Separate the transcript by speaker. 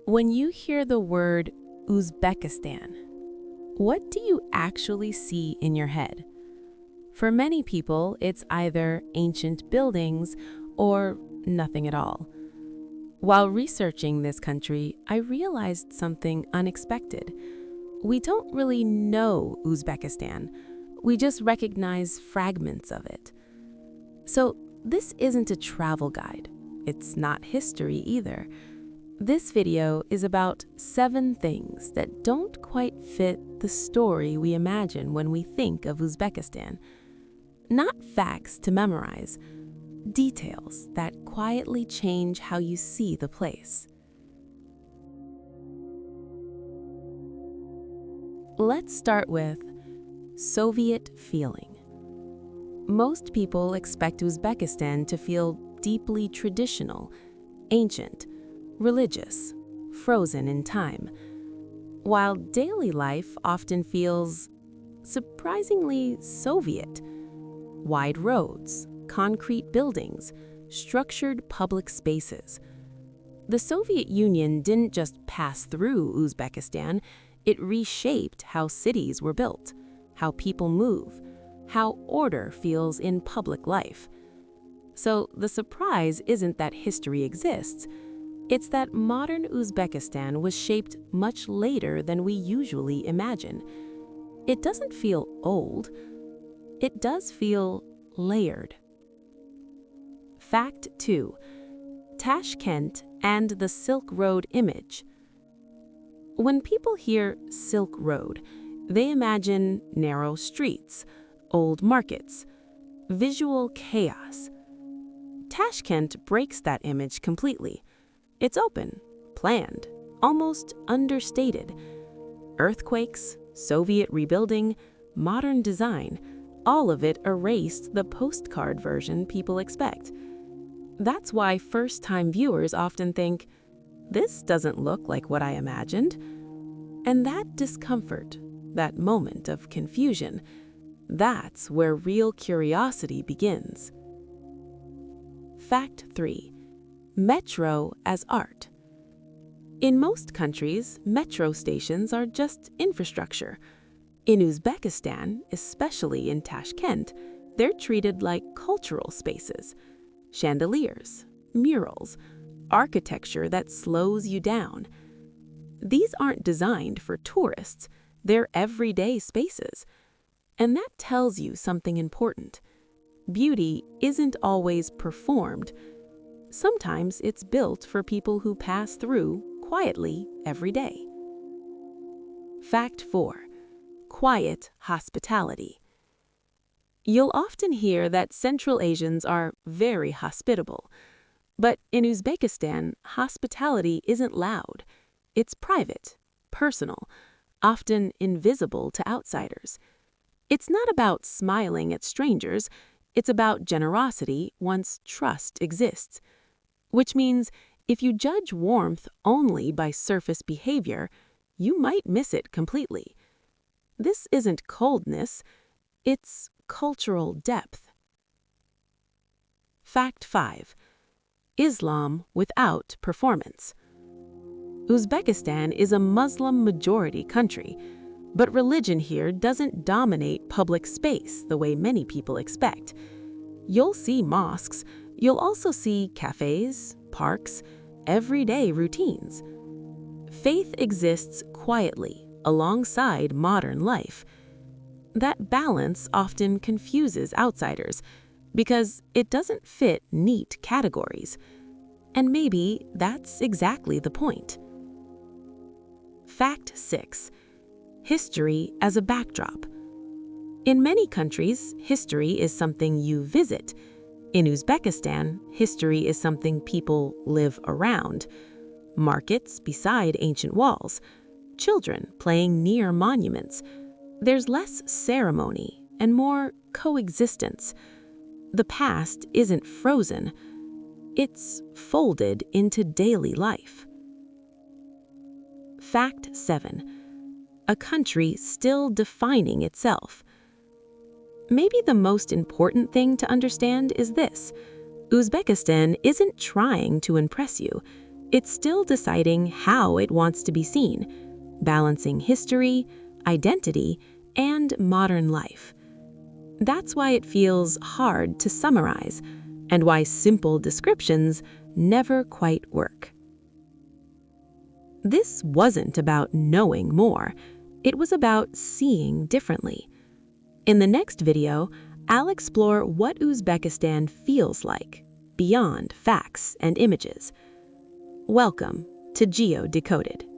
Speaker 1: When you hear the word Uzbekistan, what do you actually see in your head? For many people, it's either ancient buildings or nothing at all. While researching this country, I realized something unexpected. We don't really know Uzbekistan. We just recognize fragments of it. So this isn't a travel guide. It's not history either. This video is about 7 things that don't quite fit the story we imagine when we think of Uzbekistan. Not facts to memorize, details that quietly change how you see the place. Let's start with Soviet feeling. Most people expect Uzbekistan to feel deeply traditional, ancient, religious, frozen in time, while daily life often feels surprisingly Soviet. Wide roads, concrete buildings, structured public spaces. The Soviet Union didn't just pass through Uzbekistan, it reshaped how cities were built, how people move, how order feels in public life. So the surprise isn't that history exists, it's that modern Uzbekistan was shaped much later than we usually imagine. It doesn't feel old, it does feel layered. Fact 2. Tashkent and the Silk Road image. When people hear Silk Road, they imagine narrow streets, old markets, visual chaos. Tashkent breaks that image completely. It's open, planned, almost understated. Earthquakes, Soviet rebuilding, modern design, all of it erased the postcard version people expect. That's why first-time viewers often think, this doesn't look like what I imagined. And that discomfort, that moment of confusion, that's where real curiosity begins. Fact 3. Metro as art. In most countries, metro stations are just infrastructure. In Uzbekistan, especially in Tashkent, they're treated like cultural spaces. Chandeliers, murals, architecture that slows you down. These aren't designed for tourists, they're everyday spaces. And that tells you something important. Beauty isn't always performed. Sometimes it's built for people who pass through quietly every day. Fact 4. Quiet hospitality. You'll often hear that Central Asians are very hospitable. But in Uzbekistan, hospitality isn't loud. It's private, personal, often invisible to outsiders. It's not about smiling at strangers, it's about generosity once trust exists. Which means if you judge warmth only by surface behavior, you might miss it completely. This isn't coldness, it's cultural depth. Fact 5. Islam without performance. Uzbekistan is a Muslim-majority country, but religion here doesn't dominate public space the way many people expect. You'll see mosques, you'll also see cafes, parks, everyday routines. Faith exists quietly, alongside modern life. That balance often confuses outsiders, because it doesn't fit neat categories. And maybe that's exactly the point. Fact 6. History as a backdrop. In many countries, history is something you visit. In Uzbekistan, history is something people live around. Markets beside ancient walls, children playing near monuments. There's less ceremony and more coexistence. The past isn't frozen, it's folded into daily life. Fact 7. A country still defining itself. Maybe the most important thing to understand is this: Uzbekistan isn't trying to impress you. It's still deciding how it wants to be seen, balancing history, identity, and modern life. That's why it feels hard to summarize, and why simple descriptions never quite work. This wasn't about knowing more, it was about seeing differently. In the next video, I'll explore what Uzbekistan feels like, beyond facts and images. Welcome to GeoDecoded.